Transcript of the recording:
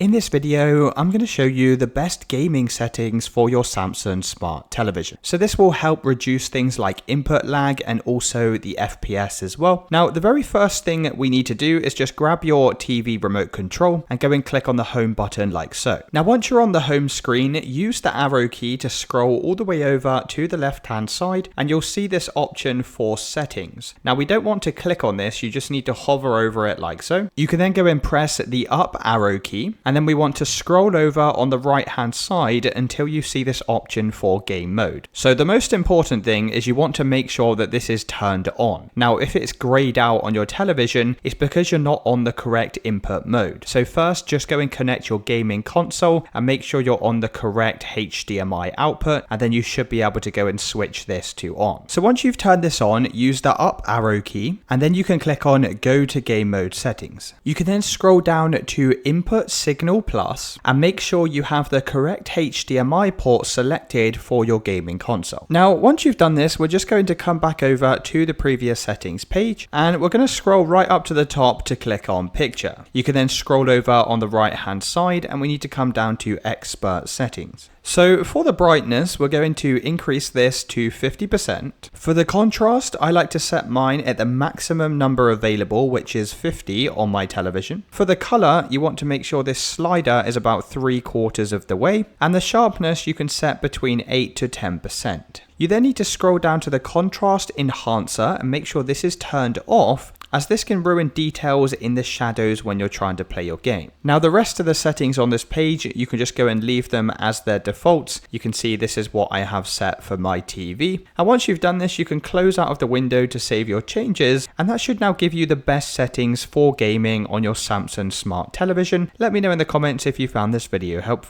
In this video, I'm going to show you the best gaming settings for your Samsung smart television. So this will help reduce things like input lag and also the FPS as well. Now, the very first thing that we need to do is just grab your TV remote control and go and click on the home button like so. Now, once you're on the home screen, use the arrow key to scroll all the way over to the left-hand side and you'll see this option for settings. Now, we don't want to click on this, you just need to hover over it like so. You can then go and press the up arrow key, and then we want to scroll over on the right hand side until you see this option for game mode. So the most important thing is you want to make sure that this is turned on. Now if it's grayed out on your television, it's because you're not on the correct input mode. So first just go and connect your gaming console and make sure you're on the correct HDMI output, and then you should be able to go and switch this to on. So once you've turned this on, use the up arrow key and then you can click on go to game mode settings. You can then scroll down to input signal plus and make sure you have the correct HDMI port selected for your gaming console. Now, once you've done this, we're just going to come back over to the previous settings page and we're going to scroll right up to the top to click on picture. You can then scroll over on the right hand side and we need to come down to expert settings. So for the brightness, we're going to increase this to 50%. For the contrast, I like to set mine at the maximum number available, which is 50 on my television. For the color, you want to make sure this slider is about 3/4 of the way, and the sharpness you can set between 8 to 10%. You then need to scroll down to the contrast enhancer and make sure this is turned off, as this can ruin details in the shadows when you're trying to play your game. Now the rest of the settings on this page, you can just go and leave them as their defaults. You can see this is what I have set for my TV. And once you've done this, you can close out of the window to save your changes. And that should now give you the best settings for gaming on your Samsung smart television. Let me know in the comments if you found this video helpful.